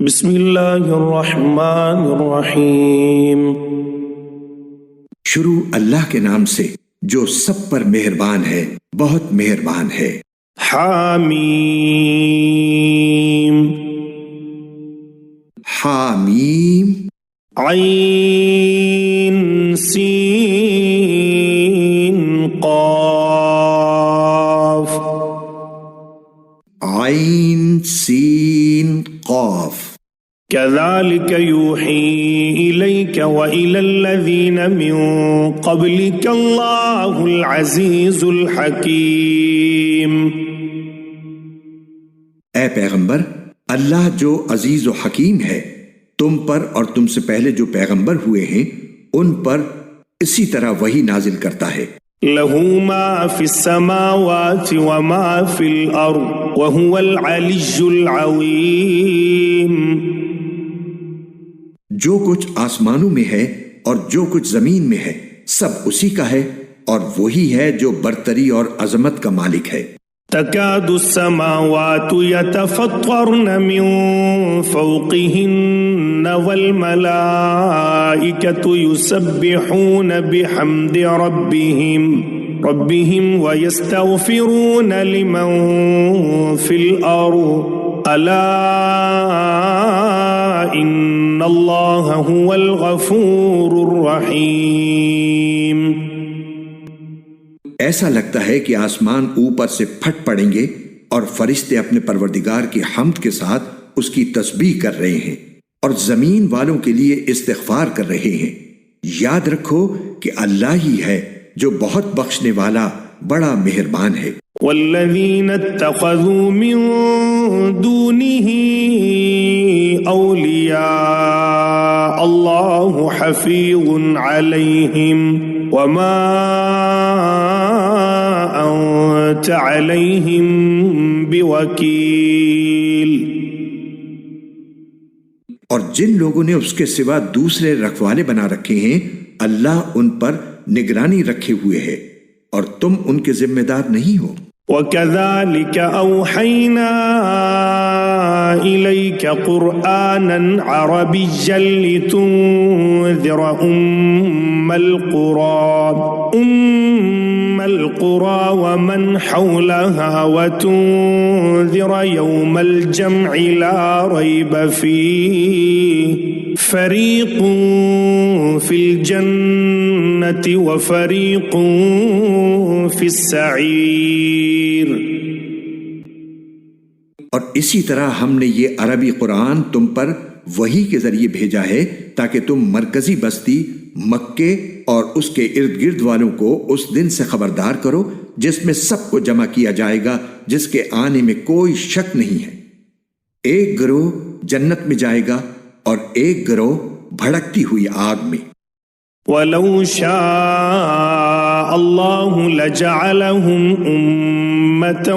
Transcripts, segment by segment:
بسم اللہ الرحمن الرحیم۔ شروع اللہ کے نام سے جو سب پر مہربان ہے، بہت مہربان ہے۔ حامیم حامیم عین سین قاف عین سین قاف كذلك يوحي إليك وإلى الذين من قبلك الله العزيز الحكيم۔ اے پیغمبر، اللہ جو عزیز و حکیم ہے تم پر اور تم سے پہلے جو پیغمبر ہوئے ہیں ان پر اسی طرح وحی نازل کرتا ہے۔ له ما في السماوات وما في الأرض وهو العلي العظيم۔ جو کچھ آسمانوں میں ہے اور جو کچھ زمین میں ہے سب اسی کا ہے، اور وہی ہے جو برتری اور عظمت کا مالک ہے۔ تكاد السماوات يتفطرن من فوقهن والملائكة يسبحون بحمد ربهم ويستغفرون لمن في الأرض ألا إن الله هو الغفور الرحيم۔ ایسا لگتا ہے کہ آسمان اوپر سے پھٹ پڑیں گے اور فرشتے اپنے پروردگار کی حمد کے ساتھ اس کی تسبیح کر رہے ہیں اور زمین والوں کے لیے استغفار کر رہے ہیں۔ یاد رکھو کہ اللہ ہی ہے جو بہت بخشنے والا بڑا مہربان ہے۔ والذین اتخذوا من دونه اولیاء اللہ حفیظ علیہم وما انت علیہم بوکیل۔ اور جن لوگوں نے اس کے سوا دوسرے رکھوالے بنا رکھے ہیں اللہ ان پر نگرانی رکھے ہوئے ہے اور تم ان کے ذمہ دار نہیں ہو۔ وَكَذَلِكَ أَوْحَيْنَا إِلَيْكَ قُرْآنًا عَرَبِيًّا لِتُنذِرَ أُمَّ الْقُرَى وَمَنْ حَوْلَهَا وَتُنذِرَ يَوْمَ الْجَمْعِ لَا رَيْبَ فِيهِ فَرِيقٌ فِي الْجَنَّةِ وَفَرِيقٌ فِي السَّعِيرِ۔ اور اسی طرح ہم نے یہ عربی قرآن تم پر وحی کے ذریعے بھیجا ہے تاکہ تم مرکزی بستی مکے اور اس کے ارد گرد والوں کو اس دن سے خبردار کرو جس میں سب کو جمع کیا جائے گا، جس کے آنے میں کوئی شک نہیں ہے۔ ایک گروہ جنت میں جائے گا اور ایک گروہ بھڑکتی ہوئی آگ میں۔ وَلَوْ شَاءَ اللَّهُ لَجَعَلَهُمْ أُمَّةً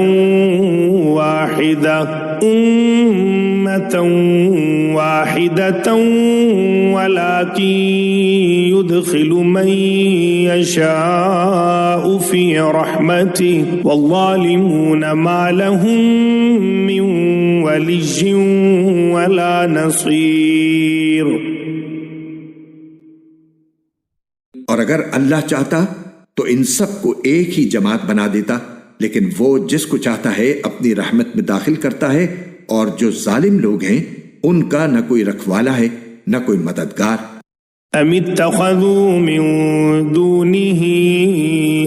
وَاحِدَةً وَلَكِنْ يُدْخِلُ مَنْ يَشَاءُ فِي رَحْمَتِهِ وَالظَّالِمُونَ مَا لَهُمْ مِنْ وَلِيٍّ وَلَا نَصِيرٍ۔ اور اگر اللہ چاہتا تو ان سب کو ایک ہی جماعت بنا دیتا، لیکن وہ جس کو چاہتا ہے اپنی رحمت میں داخل کرتا ہے، اور جو ظالم لوگ ہیں ان کا نہ کوئی رکھوالا ہے نہ کوئی مددگار۔ ام اتخذوا من دونه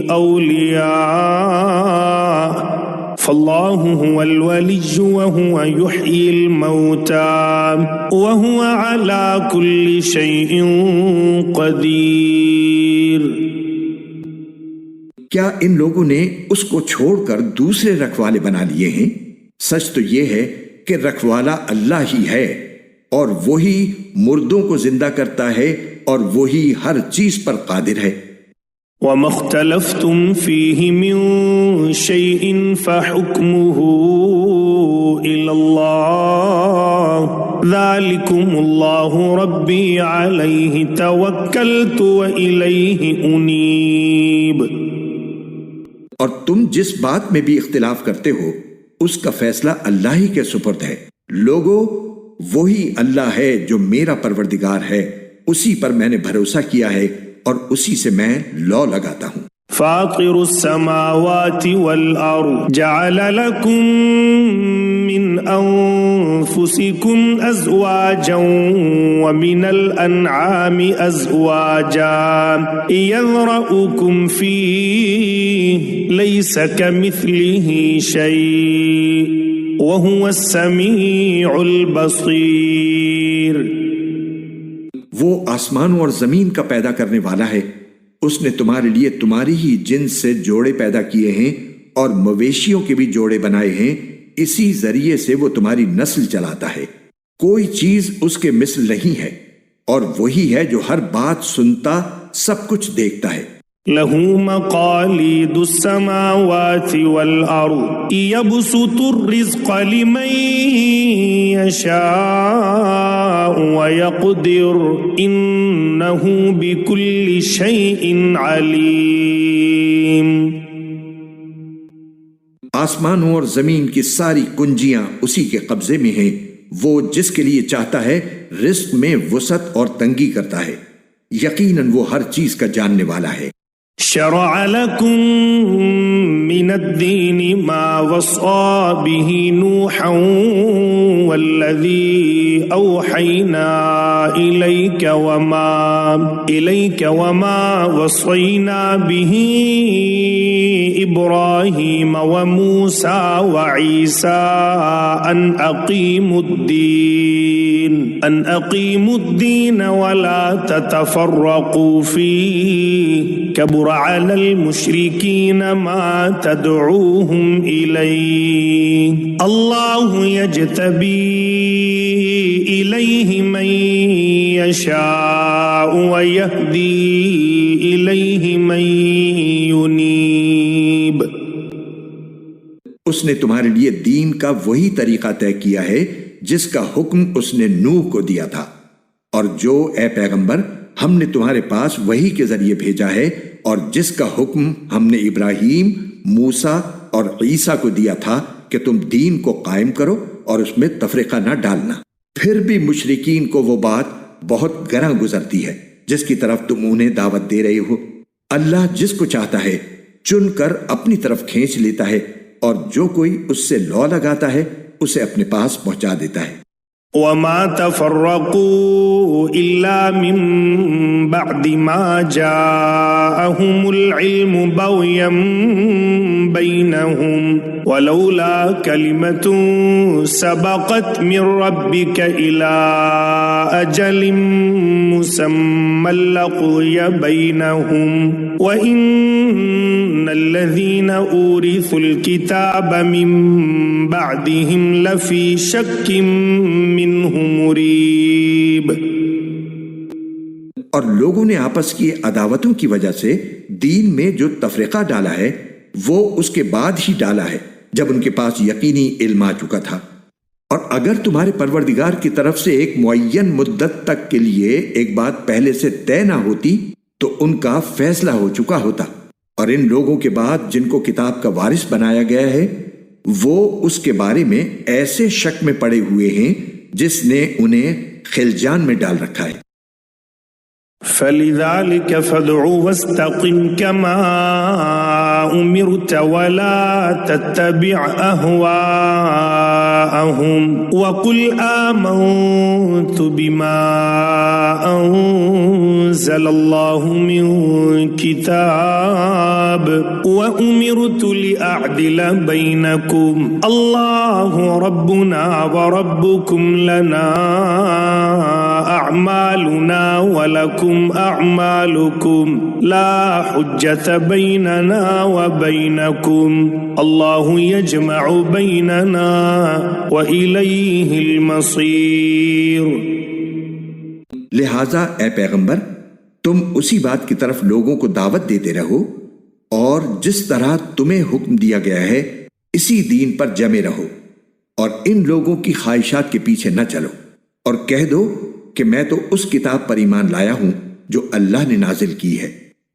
اولیاء فاللہ هو الولی وهو يحيي الموتى وهو على كل شيء قدیر۔ کیا ان لوگوں نے اس کو چھوڑ کر دوسرے رکھوالے بنا لیے ہیں؟ سچ تو یہ ہے کہ رکھوالا اللہ ہی ہے، اور وہی مردوں کو زندہ کرتا ہے اور وہی ہر چیز پر قادر ہے۔ وَمَا اخْتَلَفْتُمْ فِيهِ مِنْ شَيْءٍ فَحُكْمُهُ إِلَى اللَّهِ ذَلِكُمُ اللَّهُ رَبِّي عَلَيْهِ تَوَكَّلْتُ وَإِلَيْهِ أُنِيبُ۔ اور تم جس بات میں بھی اختلاف کرتے ہو اس کا فیصلہ اللہ ہی کے سپرد ہے۔ لوگو، وہی اللہ ہے جو میرا پروردگار ہے، اسی پر میں نے بھروسہ کیا ہے اور اسی سے میں لو لگاتا ہوں۔ فاطر السماوات والأرض جعل لكم من أنفسكم أزواجا ومن الأنعام أزواجا يذرأكم فيه ليس كمثله شيء وهو السميع البصير۔ وہ آسمانوں اور زمین کا پیدا کرنے والا ہے، اس نے تمہارے لیے تمہاری ہی جنس سے جوڑے پیدا کیے ہیں اور مویشیوں کے بھی جوڑے بنائے ہیں، اسی ذریعے سے وہ تمہاری نسل چلاتا ہے، کوئی چیز اس کے مثل نہیں ہے، اور وہی ہے جو ہر بات سنتا، سب کچھ دیکھتا ہے۔ له مقاليد السماوات والأرض يبسط الرزق لمن يشاء ويقدر إنه بكل شيء عليم۔ آسمانوں اور زمین کی ساری کنجیاں اسی کے قبضے میں ہیں، وہ جس کے لیے چاہتا ہے رزق میں وسعت اور تنگی کرتا ہے، یقیناً وہ ہر چیز کا جاننے والا ہے۔ شرع لكم من الدين ما وصى به نوحا والذي أوحينا إليك وما وصينا به إبراهيم وموسى وعيسى أن أقيموا الدين ولا تتفرقوا فيه كبر على المشركين ما تدعوهم إليه الله يجتبي إليه من يشاء ويهدي إليه من ينيب۔ اس نے تمہارے لیے دین کا وہی طریقہ طے کیا ہے جس کا حکم اس نے نوح کو دیا تھا، اور جو اے پیغمبر ہم نے تمہارے پاس وحی کے ذریعے بھیجا ہے، اور جس کا حکم ہم نے ابراہیم، موسیٰ اور عیسیٰ کو دیا تھا کہ تم دین کو قائم کرو اور اس میں تفرقہ نہ ڈالنا۔ پھر بھی مشرکین کو وہ بات بہت گراں گزرتی ہے جس کی طرف تم انہیں دعوت دے رہے ہو۔ اللہ جس کو چاہتا ہے چن کر اپنی طرف کھینچ لیتا ہے، اور جو کوئی اس سے لو لگاتا ہے اسے اپنے پاس پہنچا دیتا ہے۔ وما تفرقوا إلا من بعد ما جاءهم العلم بغيا بينهم ولولا كلمة سبقت من ربك إلى أجل مسمى لقضي بينهم وإن الذين أورثوا الكتاب من بعدهم لفي شك منه مريب۔ اور لوگوں نے آپس کی عداوتوں کی وجہ سے دین میں جو تفرقہ ڈالا ہے وہ اس کے بعد ہی ڈالا ہے جب ان کے پاس یقینی علم آ چکا تھا، اور اگر تمہارے پروردگار کی طرف سے ایک معین مدت تک کے لیے ایک بات پہلے سے طے نہ ہوتی تو ان کا فیصلہ ہو چکا ہوتا، اور ان لوگوں کے بعد جن کو کتاب کا وارث بنایا گیا ہے وہ اس کے بارے میں ایسے شک میں پڑے ہوئے ہیں جس نے انہیں خلجان میں ڈال رکھا ہے۔ فَلِذَلِكَ فَادْعُ وَاسْتَقِمْ كَمَا أُمِرْتَ وَلَا تَتَّبِعْ أَهْوَاءَهُمْ وَقُلْ آمَنْتُ بِمَا أَنزَلَ اللَّهُ مِنْ كِتَابٍ وَأُمِرْتُ لِأَعْدِلَ بَيْنَكُمْ اللَّهُ رَبُّنَا وَرَبُّكُمْ لَنَا أَعْمَالُنَا وَلَكُمْ أعمالكم لا حجة بيننا وبينكم الله يجمع بيننا وإليه المصير۔ لہذا اے پیغمبر تم اسی بات کی طرف لوگوں کو دعوت دیتے رہو، اور جس طرح تمہیں حکم دیا گیا ہے اسی دین پر جمے رہو، اور ان لوگوں کی خواہشات کے پیچھے نہ چلو، اور کہہ دو کہ میں تو اس کتاب پر ایمان لایا ہوں جو اللہ نے نازل کی ہے،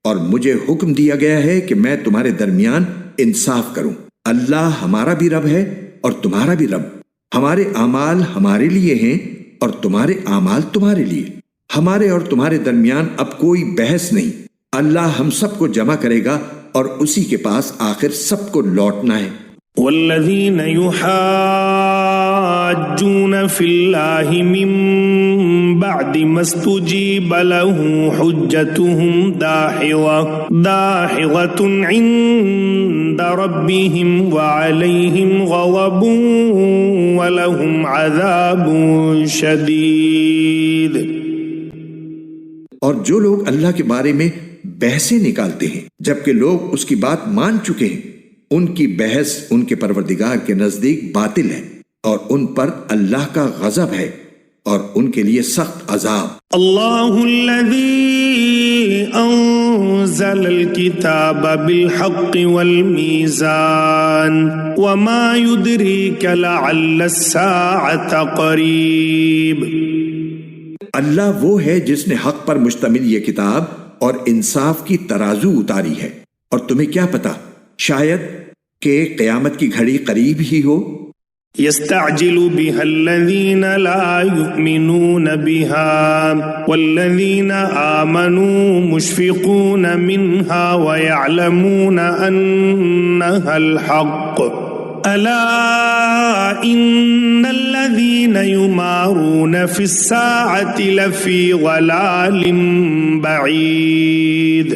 اور مجھے حکم دیا گیا ہے کہ میں تمہارے درمیان انصاف کروں۔ اللہ ہمارا بھی رب ہے اور تمہارا بھی رب، ہمارے اعمال ہمارے لیے ہیں اور تمہارے اعمال تمہارے لیے، ہمارے اور تمہارے درمیان اب کوئی بحث نہیں۔ اللہ ہم سب کو جمع کرے گا اور اسی کے پاس آخر سب کو لوٹنا ہے۔ والذین یحاجون فی اللہ من بعد ما استجیب له حجتهم داحضة عند ربهم وعلیہم غضب ولہم عذاب شدید۔ اور جو لوگ اللہ کے بارے میں بحثیں نکالتے ہیں جبکہ لوگ اس کی بات مان چکے ہیں، ان کی بحث ان کے پروردگار کے نزدیک باطل ہے اور ان پر اللہ کا غضب ہے اور ان کے لیے سخت عذاب۔ اللہ الذی انزل الكتاب بالحق والمیزان وما يدریک لعل الساعة قریب۔ اللہ وہ ہے جس نے حق پر مشتمل یہ کتاب اور انصاف کی ترازو اتاری ہے، اور تمہیں کیا پتا شاید کہ قیامت کی گھڑی قریب ہی ہو۔ يستعجل بها الذين لا يؤمنون بها والذين آمنوا مشفقون منها ويعلمون أنها الحق ألا إن الذين يمارون في الساعة لفي ضلال بعيد۔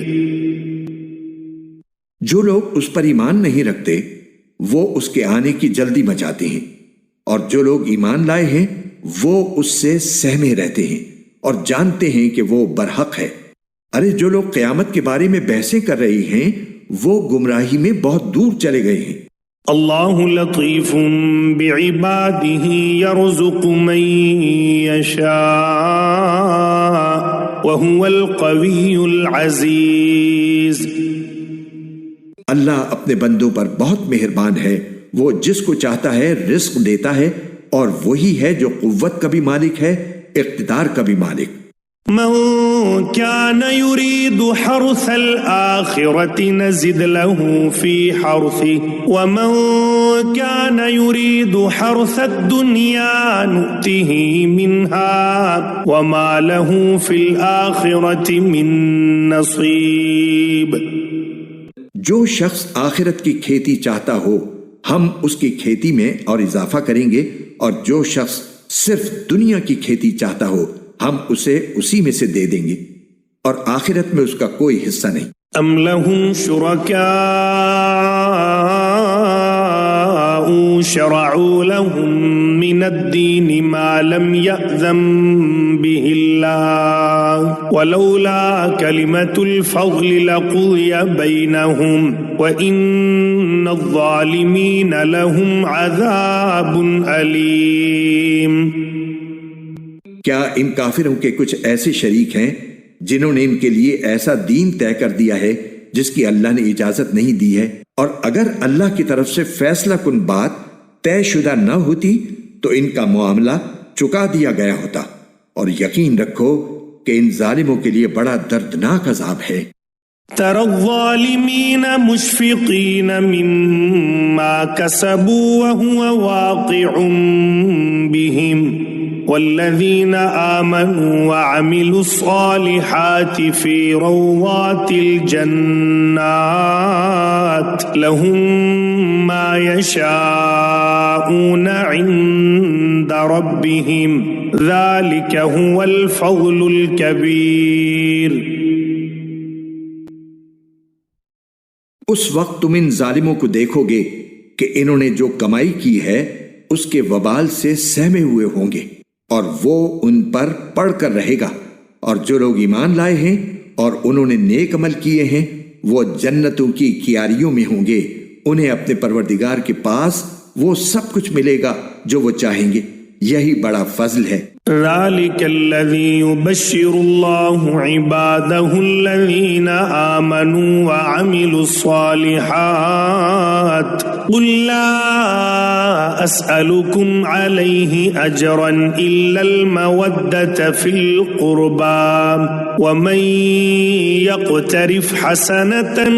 جو لوگ اس پر ایمان نہیں رکھتے وہ اس کے آنے کی جلدی مچاتے ہیں، اور جو لوگ ایمان لائے ہیں وہ اس سے سہمے رہتے ہیں اور جانتے ہیں کہ وہ برحق ہے۔ ارے جو لوگ قیامت کے بارے میں بحثیں کر رہے ہیں وہ گمراہی میں بہت دور چلے گئے ہیں۔ اللہ لطیف بعباده يرزق من يشاء وهو القوی العزیز۔ اللہ اپنے بندوں پر بہت مہربان ہے، وہ جس کو چاہتا ہے رزق دیتا ہے، اور وہی ہے جو قوت کا بھی مالک ہے، اقتدار کا بھی مالک۔ من كان يريد حرث الآخرة نزد له في حرثه ومن كان يريد حرث الدنيا نؤته منها وما له في الآخرة من نصيب۔ جو شخص آخرت کی کھیتی چاہتا ہو ہم اس کی کھیتی میں اور اضافہ کریں گے، اور جو شخص صرف دنیا کی کھیتی چاہتا ہو ہم اسے اسی میں سے دے دیں گے، اور آخرت میں اس کا کوئی حصہ نہیں۔ ام لهم شرکاء شرعوا لهم من الدین ما لم یأذن به اللہ ولولا کلمة الفضل لقضی بینہم وإن الظالمین لهم عذاب علیم۔ کیا ان کافروں کے کچھ ایسے شریک ہیں جنہوں نے ان کے لیے ایسا دین طے کر دیا ہے جس کی اللہ نے اجازت نہیں دی ہے، اور اگر اللہ کی طرف سے فیصلہ کن بات طے شدہ نہ ہوتی تو ان کا معاملہ چکا دیا گیا ہوتا، اور یقین رکھو کہ ان ظالموں کے لیے بڑا دردناک عذاب ہے۔ ترى الظالمین مشفقین مما کسبوا وهو واقع بهم والذین آمنوا وعملوا الصالحات في روضات الجنات لهم ما يشاءون عند ربهم ذلك هو الفضل الكبير۔ اس وقت تم ان ظالموں کو دیکھو گے کہ انہوں نے جو کمائی کی ہے اس کے وبال سے سہمے ہوئے ہوں گے، اور وہ ان پر پڑھ کر رہے گا، اور جو لوگ ایمان لائے ہیں اور انہوں نے نیک عمل کیے ہیں وہ جنتوں کی کیاریوں میں ہوں گے، انہیں اپنے پروردگار کے پاس وہ سب کچھ ملے گا جو وہ چاہیں گے، یہی بڑا فضل ہے۔ ذلك الذي يبشر الله عباده الذين آمنوا وعملوا الصالحات قل لا أسألكم عليه أجرا إلا المودة في القربى ومن يقترف حسنة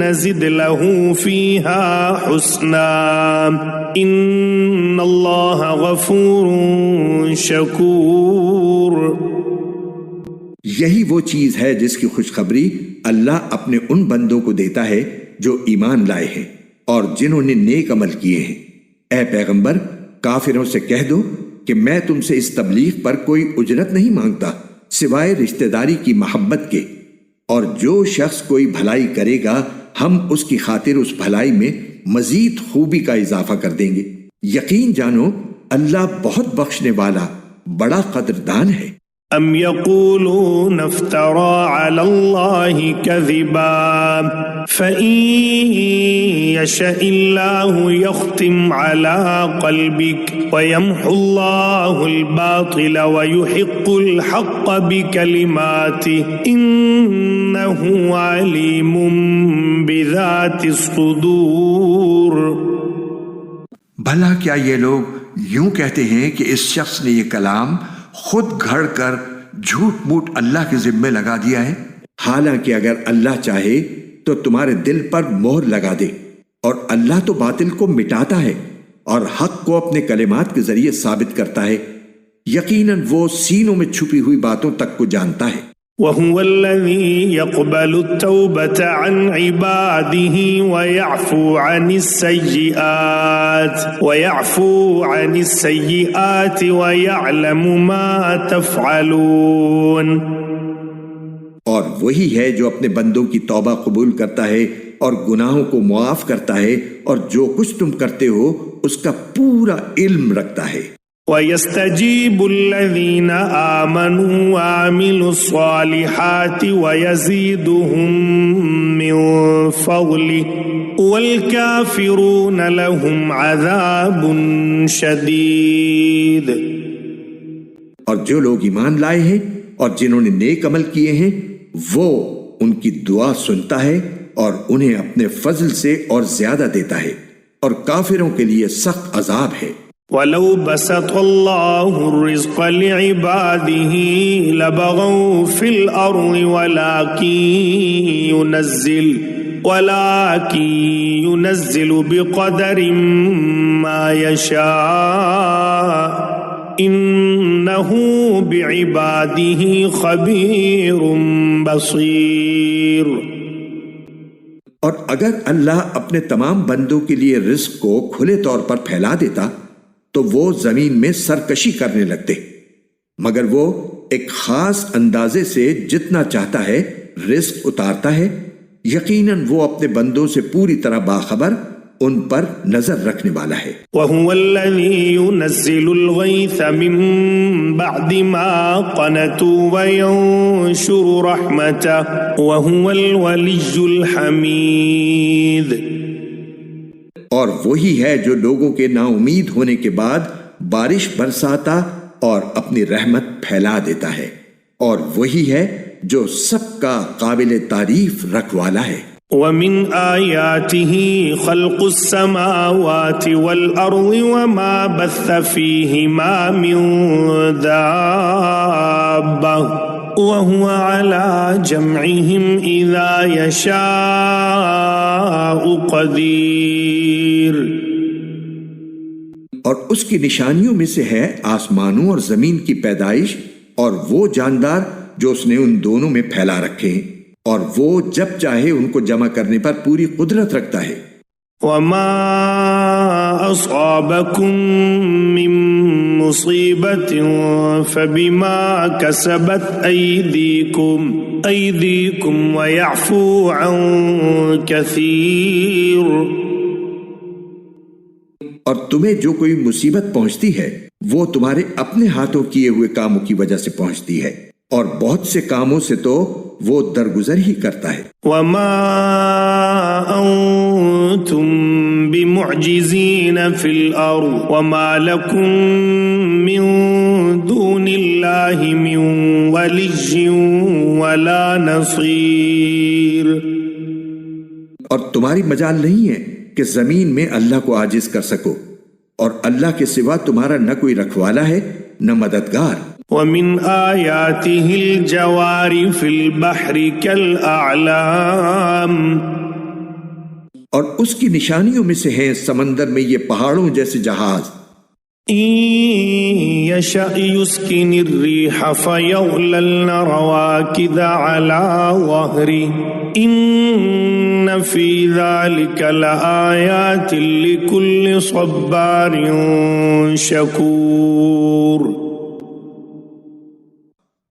نزد له فيها حسنا إن الله غفور شكور. یہی وہ چیز ہے جس کی خوشخبری اللہ اپنے ان بندوں کو دیتا ہے جو ایمان لائے ہیں اور جنہوں نے نیک عمل کیے ہیں. اے پیغمبر، کافروں سے کہہ دو کہ میں تم سے اس تبلیغ پر کوئی اجرت نہیں مانگتا سوائے رشتہ داری کی محبت کے، اور جو شخص کوئی بھلائی کرے گا ہم اس کی خاطر اس بھلائی میں مزید خوبی کا اضافہ کر دیں گے. یقین جانو اللہ بہت بخشنے والا بڑا قدردان ہے. ام يقولون افترى على الله كذبا فإن يشاء الله يختم على قلبك ويمحو الله الباطل ويحق الحق بكلماته إنه عليم بذات الصدور. بھلا کیا یہ لوگ یوں کہتے ہیں کہ اس شخص نے یہ کلام خود گھڑ کر جھوٹ موٹ اللہ کے ذمے لگا دیا ہے؟ حالانکہ اگر اللہ چاہے تو تمہارے دل پر مہر لگا دے، اور اللہ تو باطل کو مٹاتا ہے اور حق کو اپنے کلمات کے ذریعے ثابت کرتا ہے. یقیناً وہ سینوں میں چھپی ہوئی باتوں تک کو جانتا ہے. وَهُوَ الَّذِي يَقْبَلُ التَّوْبَةَ عَنْ عِبَادِهِ وَيَعْفُو عَنِ السَّيِّئَاتِ وَيَعْلَمُ مَا تَفْعَلُونَ. اور وہی ہے جو اپنے بندوں کی توبہ قبول کرتا ہے اور گناہوں کو معاف کرتا ہے، اور جو کچھ تم کرتے ہو اس کا پورا علم رکھتا ہے. وَيَسْتَجِيبُ الَّذِينَ آمَنُوا وَعَمِلُوا الصَّالِحَاتِ وَيَزِيدُهُم مِّن فَضْلِهِ وَالْكَافِرُونَ لَهُمْ عَذَابٌ شَدِيدٌ. اور جو لوگ ایمان لائے ہیں اور جنہوں نے نیک عمل کیے ہیں وہ ان کی دعا سنتا ہے اور انہیں اپنے فضل سے اور زیادہ دیتا ہے، اور کافروں کے لیے سخت عذاب ہے. وَلَوْ بَسَطَ اللَّهُ الرِّزْقَ لِعِبَادِهِ لَبَغَوْا فِي الْأَرْضِ وَلَكِنْ يُنَزِّلُ بِقَدَرٍ مَا يَشَاءُ إِنَّهُ بِعِبَادِهِ خَبِيرٌ بَصِيرٌ. اور اگر اللہ اپنے تمام بندوں کے لیے رزق کو کھلے طور پر پھیلا دیتا تو وہ زمین میں سرکشی کرنے لگتے، مگر وہ ایک خاص اندازے سے جتنا چاہتا ہے رزق اتارتا ہے. یقیناً وہ اپنے بندوں سے پوری طرح باخبر، ان پر نظر رکھنے والا ہے. وَهُوَ الَّذِي يُنَزِّلُ الْغَيْثَ مِن بَعْدِ مَا قَنَطُوا وَيَنشُرُ رَحْمَتَهُ وَهُوَ الْوَلِيُّ الْحَمِيدُ. اور وہی ہے جو لوگوں کے نا امید ہونے کے بعد بارش برساتا اور اپنی رحمت پھیلا دیتا ہے، اور وہی ہے جو سب کا قابل تعریف رکھوالا ہے. وَمِنْ آيَاتِهِ خَلْقُ السَّمَاوَاتِ وَالْأَرْضِ وَمَا بَثَّ فِيهِمَا مِنْ دَابَّةٍ وَهُوَ عَلَى جَمْعِهِمْ إِذَا يَشَاءُ قَدِيرٌ. اور اس کی نشانیوں میں سے ہے آسمانوں اور زمین کی پیدائش، اور وہ جاندار جو اس نے ان دونوں میں پھیلا رکھے ہیں، اور وہ جب چاہے ان کو جمع کرنے پر پوری قدرت رکھتا ہے. وَمَا أَصَابَكُم مِّن مُّصِيبَةٍ فَبِمَا كَسَبَتْ أَيْدِيكُمْ وَيَعْفُو عَن كَثِيرٍ. اور تمہیں جو کوئی مصیبت پہنچتی ہے وہ تمہارے اپنے ہاتھوں کیے ہوئے کاموں کی وجہ سے پہنچتی ہے، اور بہت سے کاموں سے تو وہ درگزر ہی کرتا ہے. وَمَا أَنتُم بِمُعْجِزِينَ فِي الْأَرْضِ وَمَا لَكُم مِّن دُونِ اللَّهِ مِن وَلِيٍّ وَلَا نَصِيرٍ. اور تمہاری مجال نہیں ہے کہ زمین میں اللہ کو عاجز کر سکو، اور اللہ کے سوا تمہارا نہ کوئی رکھوالا ہے نہ مددگار۔ وَمِنْ آيَاتِهِ الْجَوَارِ فِي الْبَحْرِ كَالْأَعْلَامِ، اور اس کی نشانیوں میں سے ہیں سمندر میں یہ پہاڑوں جیسے جہاز۔ إِن يَشَأْ يُسْكِنِ الرِّيحَ فَيَظْلَلْنَ رَوَاكِدَ عَلَى ظَهْرِهِ إِنَّ فِي ذَلِكَ لَآيَاتٍ لِكُلِّ صَبَّارٍ شَكُورٍ۔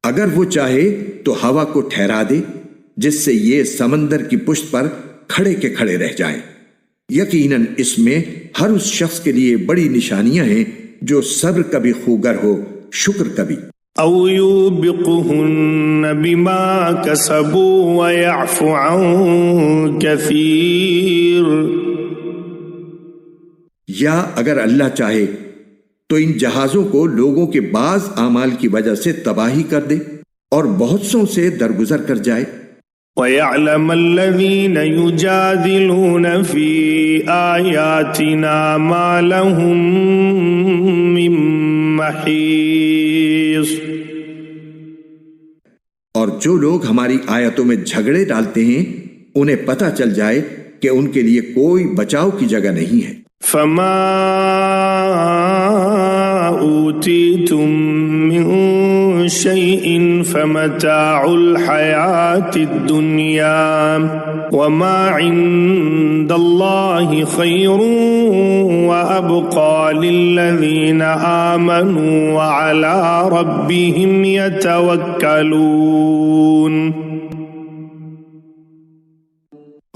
اگر وہ چاہے تو ہوا کو ٹھہرا دے جس سے یہ سمندر کی پشت پر کھڑے کے کھڑے رہ جائیں، یقیناً اس میں ہر اس شخص کے لیے بڑی نشانیاں ہیں جو صبر کا بھی خوگر ہو، شکر کا بھی۔ او یوبقہن بما کسبوا ویعفو عن کثیر، یا اگر اللہ چاہے تو ان جہازوں کو لوگوں کے بعض اعمال کی وجہ سے تباہی کر دے اور بہت سوں سے درگزر کر جائے۔ وَيَعْلَمَ الَّذِينَ يُجَادِلُونَ فِي آيَاتِنَا مَا لَهُم مِّن مَّحِيصٍ، اور جو لوگ ہماری آیتوں میں جھگڑے ڈالتے ہیں انہیں پتہ چل جائے کہ ان کے لیے کوئی بچاؤ کی جگہ نہیں ہے۔ فَمَا أُوتِيتُم مِّن شَيْءٍ فَمَتَاعُ الْحَيَاةِ الدُّنْيَا وَمَا عِندَ اللَّهِ خَيْرٌ وَأَبْقَىٰ لِلَّذِينَ آمَنُوا وَعَلَىٰ رَبِّهِمْ يَتَوَكَّلُونَ۔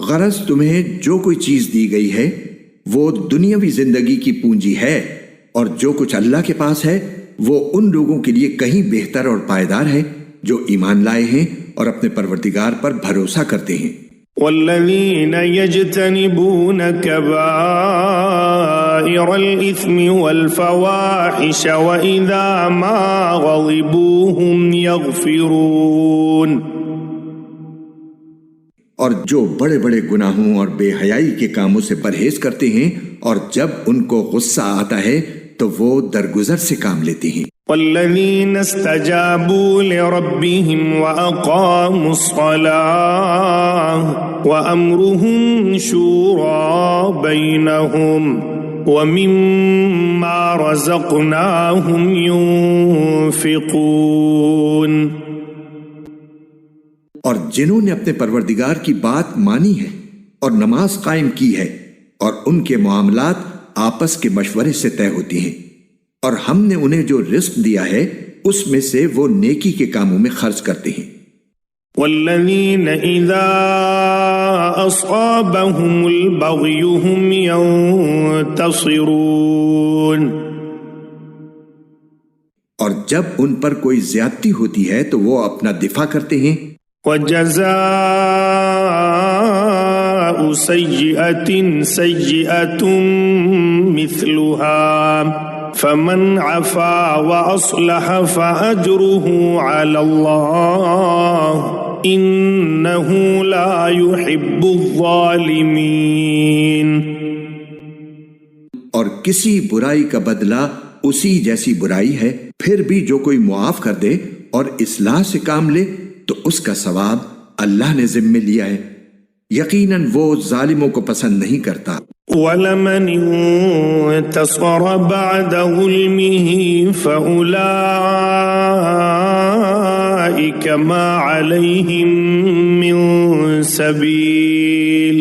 غرض تمہیں جو کوئی چیز دی گئی ہے وہ دنیاوی زندگی کی پونجی ہے، اور جو کچھ اللہ کے پاس ہے وہ ان لوگوں کے لیے کہیں بہتر اور پائیدار ہے جو ایمان لائے ہیں اور اپنے پروردگار پر بھروسہ کرتے ہیں۔ والذین یجتنبون کبائر الإثم والفواحش وإذا ما غضبوا هم یغفرون، اور جو بڑے بڑے گناہوں اور بے حیائی کے کاموں سے پرہیز کرتے ہیں اور جب ان کو غصہ آتا ہے تو وہ درگزر سے کام لیتے ہیں۔ والذین استجابوا لربهم وأقاموا الصلاة وأمرهم شورى بينهم ومما رزقناهم ينفقون، اور جنہوں نے اپنے پروردگار کی بات مانی ہے اور نماز قائم کی ہے، اور ان کے معاملات آپس کے مشورے سے طے ہوتی ہیں، اور ہم نے انہیں جو رزق دیا ہے اس میں سے وہ نیکی کے کاموں میں خرچ کرتے ہیں۔ والذین اذا اصابهم البغی هم ينتصرون، اور جب ان پر کوئی زیادتی ہوتی ہے تو وہ اپنا دفاع کرتے ہیں۔ وجزاء سیئۃ سیئۃ مثلها فمن عفا واصلح فاجره علی اللہ انہ لا يحب الظالمین، اور کسی برائی کا بدلہ اسی جیسی برائی ہے، پھر بھی جو کوئی معاف کر دے اور اصلاح سے کام لے تو اس کا ثواب اللہ نے ذمہ لیا ہے، یقیناً وہ ظالموں کو پسند نہیں کرتا۔ وَلَمَنِ انتصر بَعْدَ ظُلْمِهِ فَأُولَئِكَ مَا عَلَيْهِمْ مِنْ سَبِيلٍ،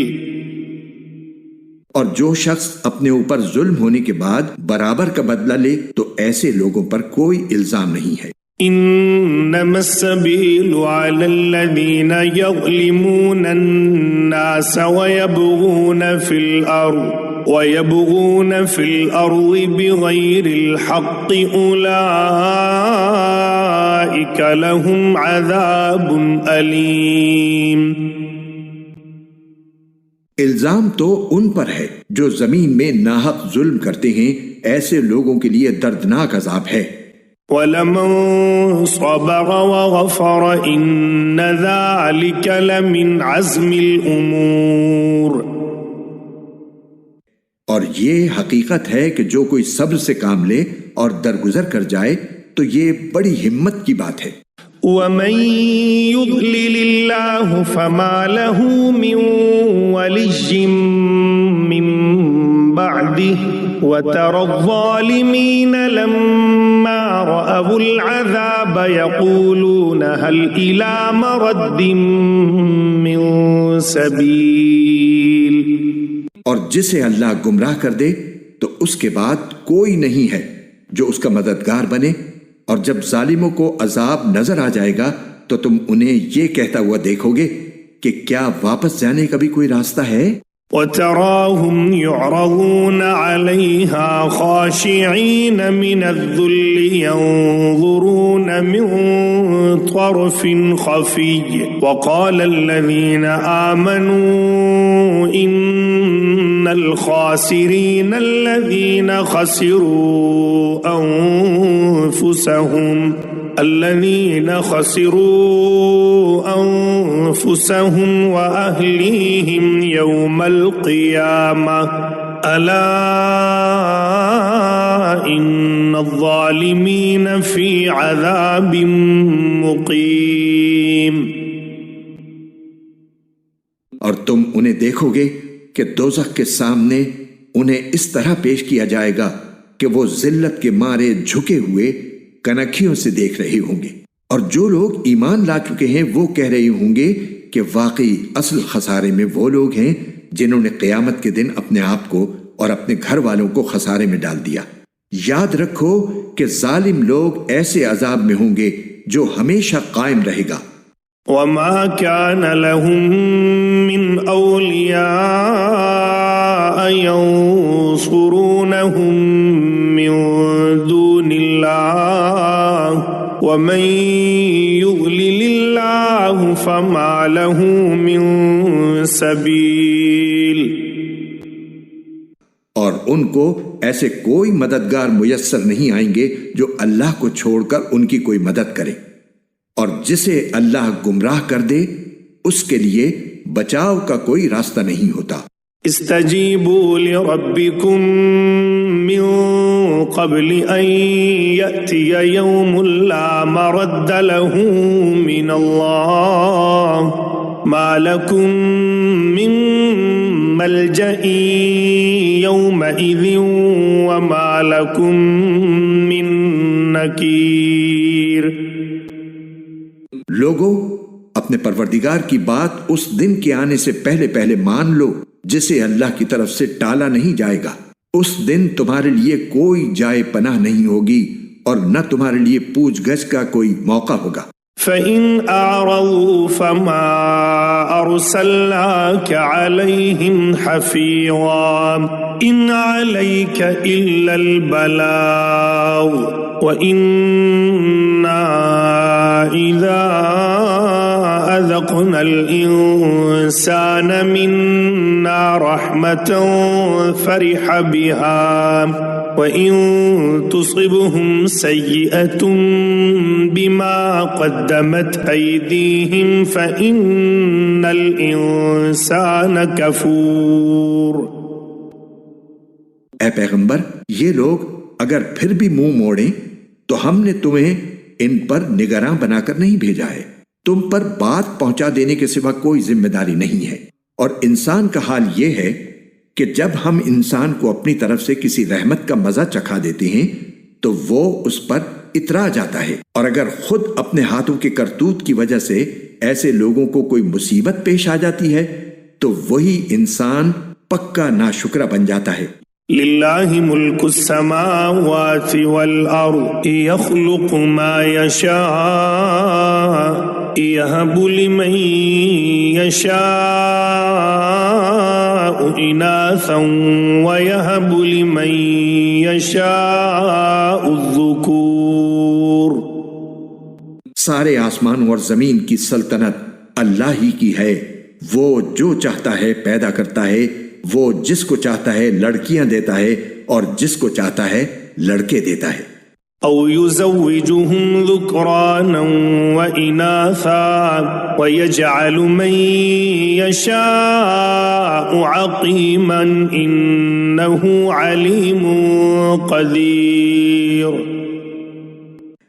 اور جو شخص اپنے اوپر ظلم ہونے کے بعد برابر کا بدلہ لے تو ایسے لوگوں پر کوئی الزام نہیں ہے۔ انما السبيل على الذين يظلمون الناس ويبغون في الأرض بغير الحق أولئك لهم عذاب أليم، الزام تو ان پر ہے جو زمین میں ناحق ظلم کرتے ہیں، ایسے لوگوں کے لیے دردناک عذاب ہے۔ وَلَمَنْ صَبَرَ وَغَفَرَ إِنَّ ذَلِكَ لَمِنْ عَزْمِ الْأُمُورِ، اور یہ حقیقت ہے کہ جو کوئی صبر سے کام لے اور درگزر کر جائے تو یہ بڑی ہمت کی بات ہے۔ ومن يضلل الله فما له من ولي من بعده وترى الظالمين لما رأوا العذاب يقولون هل إلى مرد من سبيل۔ اور جسے اللہ گمراہ کر دے تو اس کے بعد کوئی نہیں ہے جو اس کا مددگار بنے، اور جب ظالموں کو عذاب نظر آ جائے گا تو تم انہیں یہ کہتا ہوا دیکھو گے کہ کیا واپس جانے کا بھی کوئی راستہ ہے؟ وتراهم يعرضون عليها خاشعين من الذل ينظرون من طرف خفي وقال الذين آمنوا إن الخاسرين الذين خسروا أنفسهم وأهليهم يوم القيامة ألا إن الظالمين في عذاب مقيم۔ اور تم انہیں دیکھو گے کہ دوزخ کے سامنے انہیں اس طرح پیش کیا جائے گا کہ وہ ذلت کے مارے جھکے ہوئے کنکھیوں سے دیکھ رہے ہوں گے، اور جو لوگ ایمان لا چکے ہیں وہ کہہ رہے ہوں گے کہ واقعی اصل خسارے میں وہ لوگ ہیں جنہوں نے قیامت کے دن اپنے آپ کو اور اپنے گھر والوں کو خسارے میں ڈال دیا۔ یاد رکھو کہ ظالم لوگ ایسے عذاب میں ہوں گے جو ہمیشہ قائم رہے گا۔ وما كان لهم من أولياء ينصرونهم من دون الله ومن يضلل الله فما له من سبيل۔ اور ان کو ایسے کوئی مددگار میسر نہیں آئیں گے جو اللہ کو چھوڑ کر ان کی کوئی مدد کرے، اور جسے اللہ گمراہ کر دے اس کے لیے بچاؤ کا کوئی راستہ نہیں ہوتا۔ استجیبوا لربکم من قبل ان یأتی یوم لا مرد له من اللہ ما لکم من ملجأ یومئذ وما لکم من نکیر۔ لوگو اپنے پروردگار کی بات اس دن کے آنے سے پہلے پہلے مان لو جسے اللہ کی طرف سے ٹالا نہیں جائے گا۔ اس دن تمہارے لیے کوئی جائے پناہ نہیں ہوگی اور نہ تمہارے لیے پوچھ گچھ کا کوئی موقع ہوگا۔ فَإِنْ أَعْرَضُوا فَمَا أَرْسَلْنَاكَ عَلَيْهِمْ حَفِيظًا إِنْ عَلَيْكَ إِلَّا الْبَلَاغُ وَإِنَّا إِذَا أَذَقْنَا الْإِنسَانَ مِنَّا رَحْمَةً فَرِحَ بِهَا وَإِن تُصِبْهُمْ سَيِّئَةٌ بِمَا قَدَّمَتْ أَيْدِيهِمْ فَإِنَّ الْإِنسَانَ كَفُورٌ۔ اے پیغمبر، یہ لوگ اگر پھر بھی منہ موڑیں تو ہم نے تمہیں ان پر نگراں بنا کر نہیں بھیجا ہے، تم پر بات پہنچا دینے کے سوا کوئی ذمہ داری نہیں ہے، اور انسان کا حال یہ ہے کہ جب ہم انسان کو اپنی طرف سے کسی رحمت کا مزہ چکھا دیتے ہیں تو وہ اس پر اترا جاتا ہے، اور اگر خود اپنے ہاتھوں کے کرتوت کی وجہ سے ایسے لوگوں کو کوئی مصیبت پیش آ جاتی ہے تو وہی انسان پکا ناشکرا بن جاتا ہے۔ للہ ملک السماوات والارض یخلق ما یشاء یہب لمن یشاء اناثا ویہب لمن یشاء الذکور۔ سارے آسمانوں اور زمین کی سلطنت اللہ ہی کی ہے، وہ جو چاہتا ہے پیدا کرتا ہے، وہ جس کو چاہتا ہے لڑکیاں دیتا ہے اور جس کو چاہتا ہے لڑکے دیتا ہے۔ أو يزوجهم ذكرانا وإناثا ويجعل من يشاء عقيما إنه عليم قدير.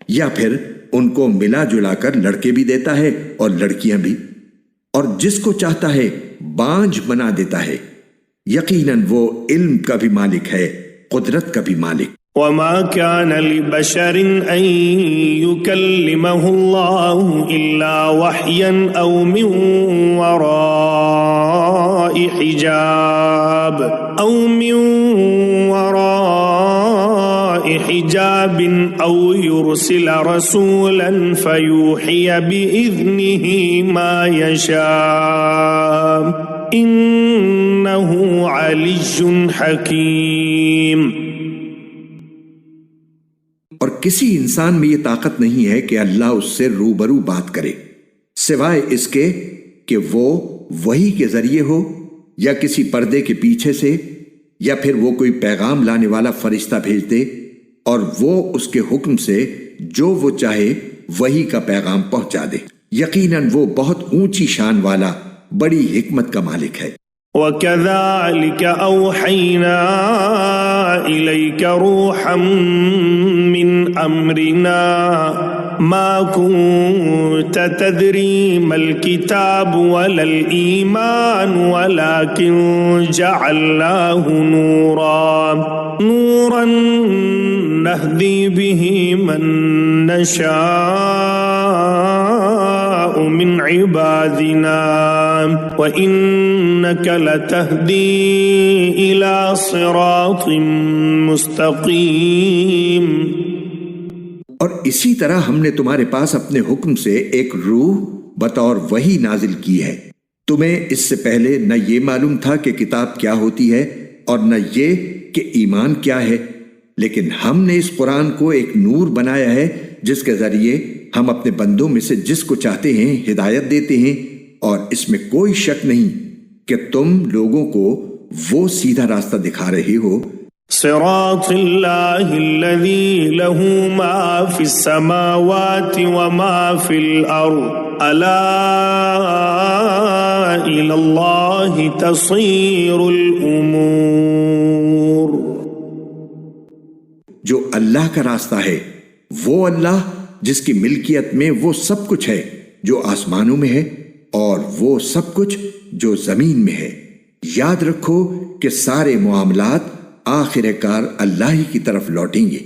یا پھر ان کو ملا جلا کر لڑکے بھی دیتا ہے اور لڑکیاں بھی، اور جس کو چاہتا ہے بانجھ بنا دیتا ہے، یقیناً وہ علم کا بھی مالک ہے، قدرت کا بھی مالک. وما كان لبشر أن يكلمه الله إلا وحيا أو من وراء حجاب أو يرسل رسولا فيوحي بإذنه ما يشاء إنه علي حكيم. اور کسی انسان میں یہ طاقت نہیں ہے کہ اللہ اس سے روبرو بات کرے سوائے اس کے کہ وہ وحی کے ذریعے ہو یا کسی پردے کے پیچھے سے، یا پھر وہ کوئی پیغام لانے والا فرشتہ بھیج دے اور وہ اس کے حکم سے جو وہ چاہے وحی کا پیغام پہنچا دے. یقیناً وہ بہت اونچی شان والا بڑی حکمت کا مالک ہے. وَكَذَلِكَ أَوْحَيْنَا إِلَيْكَ رُوحًا مِّنْ أَمْرِنَا مَا كُنْتَ تَدْرِي مَا الْكِتَابُ وَلَا الْإِيمَانُ وَلَكِنْ جَعَلْنَاهُ نُورًا نَهْدِي بِهِ مَن نَّشَاءُ مِنْ عِبَادِنَا وَإِنَّكَ لَتَهْدِي إِلَى صِرَاطٍ مُسْتَقِيمٍ. اور اسی طرح ہم نے تمہارے پاس اپنے حکم سے ایک روح بطور وحی نازل کی ہے. تمہیں اس سے پہلے نہ یہ معلوم تھا کہ کتاب کیا ہوتی ہے اور نہ یہ کہ ایمان کیا ہے، لیکن ہم نے اس قرآن کو ایک نور بنایا ہے جس کے ذریعے ہم اپنے بندوں میں سے جس کو چاہتے ہیں ہدایت دیتے ہیں، اور اس میں کوئی شک نہیں کہ تم لوگوں کو وہ سیدھا راستہ دکھا رہے ہو. صراط اللہ الذی له ما فی السماوات وما فی الارض الا الی اللہ تصیر الامور. جو اللہ کا راستہ ہے وہ اللہ جس کی ملکیت میں وہ سب کچھ ہے جو آسمانوں میں ہے اور وہ سب کچھ جو زمین میں ہے. یاد رکھو کہ سارے معاملات آخر کار اللہ ہی کی طرف لوٹیں گے.